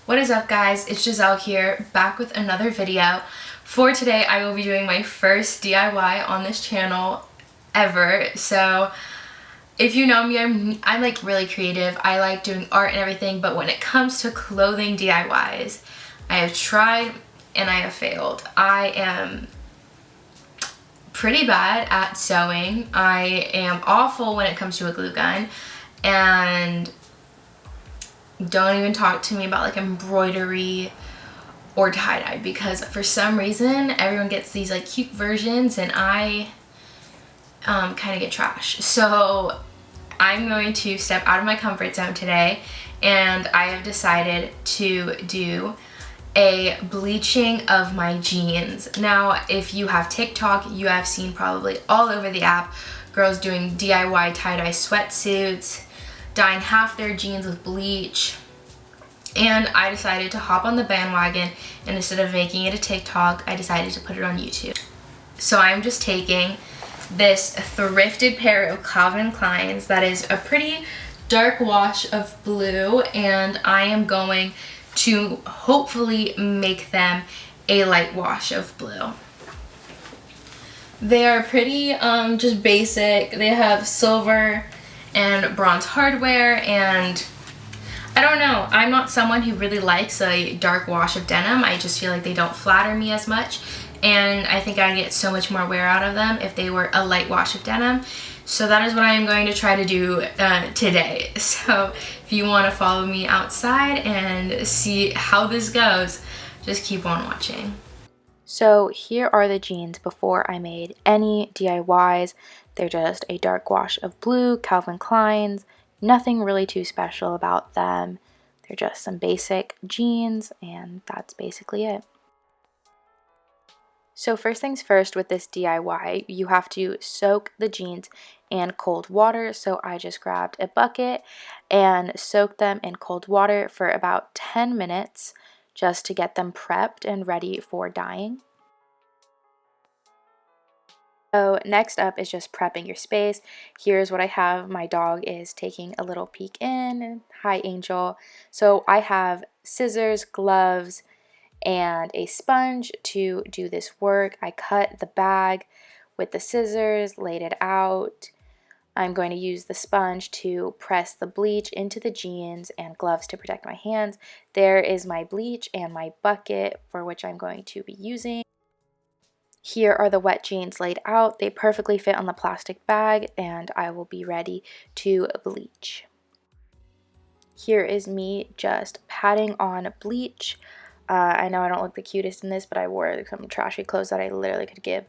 What is up, guys? It's Giselle here, back with another video. For today, I will be doing my first DIY on this channel ever. So if you know me, I'm like really creative. I like doing art and everything, but when it comes to clothing DIYs, I have tried and I have failed. I am pretty bad at sewing. I am awful when it comes to a glue gun, and don't even talk to me about like embroidery or tie-dye, because for some reason everyone gets these like cute versions and I kind of get trash. So I'm going to step out of my comfort zone today, and I have decided to do a bleaching of my jeans. Now, if you have TikTok, you have seen probably all over the app girls doing DIY tie-dye sweatsuits, dyeing half their jeans with bleach. And I decided to hop on the bandwagon, and instead of making it a TikTok, I decided to put it on YouTube. So I'm just taking this thrifted pair of Clavin Kleins that is a pretty dark wash of blue, and I am going to hopefully make them a light wash of blue. They are pretty just basic. They have silver and bronze hardware, and I don't know, I'm not someone who really likes a dark wash of denim. I just feel like they don't flatter me as much, and I think I'd get so much more wear out of them if they were a light wash of denim. So that is what I am going to try to do today. So if you want to follow me outside and see how this goes, just keep on watching. So here are the jeans before I made any DIYs. They're just a dark wash of blue, Calvin Klein's, nothing really too special about them. They're just some basic jeans, and that's basically it. So first things first with this DIY, you have to soak the jeans in cold water. So I just grabbed a bucket and soaked them in cold water for about 10 minutes just to get them prepped and ready for dyeing. So next up is just prepping your space. Here's what I have. My dog is taking a little peek in. Hi, Angel. So I have scissors, gloves, and a sponge to do this work. I cut the bag with the scissors, laid it out. I'm going to use the sponge to press the bleach into the jeans, and gloves to protect my hands. There is my bleach and my bucket for which I'm going to be using. Here are the wet jeans laid out. They perfectly fit on the plastic bag, and I will be ready to bleach. Here is me just patting on bleach. I know I don't look the cutest in this, but I wore some trashy clothes that I literally could give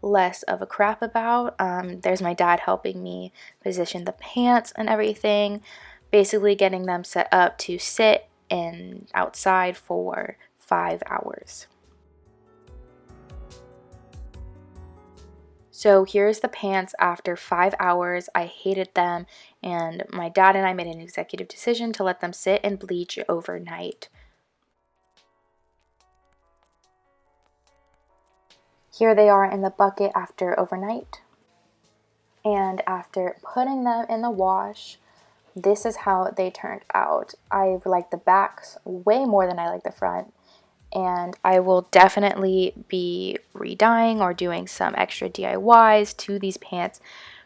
less of a crap about. There's my dad helping me position the pants and everything, basically getting them set up to sit in outside for 5 hours. So here's the pants after 5 hours. I hated them, and my dad and I made an executive decision to let them sit and bleach overnight. Here they are in the bucket after overnight. And after putting them in the wash, this is how they turned out. I like the backs way more than I like the front, and I will definitely be re-dyeing or doing some extra DIYs to these pants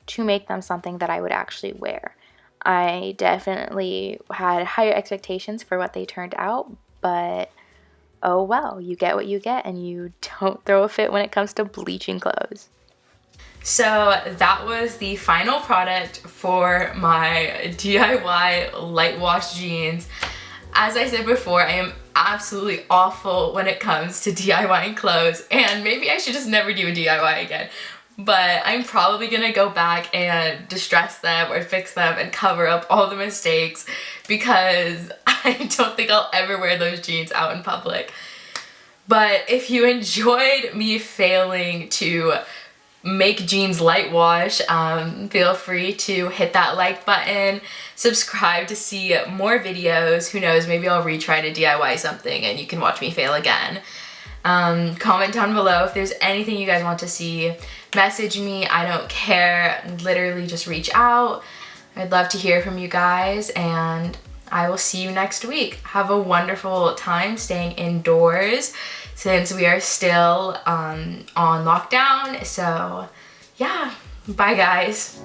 to make them something that I would actually wear. I definitely had higher expectations for what they turned out, but oh well, you get what you get, and you don't throw a fit when it comes to bleaching clothes. So that was the final product for my DIY light wash jeans. As I said before, I am absolutely awful when it comes to DIYing clothes, and maybe I should just never do a DIY again. But I'm probably gonna go back and distress them or fix them and cover up all the mistakes, because I don't think I'll ever wear those jeans out in public. But if you enjoyed me failing to make jeans light wash, feel free to hit that like button, subscribe to see more videos. Who knows, maybe I'll retry to DIY something and you can watch me fail again. Comment down below if there's anything you guys want to see. Message me, I don't care, literally just reach out. I'd love to hear from you guys, and I will see you next week. Have a wonderful time staying indoors since we are still on lockdown. So yeah, bye guys.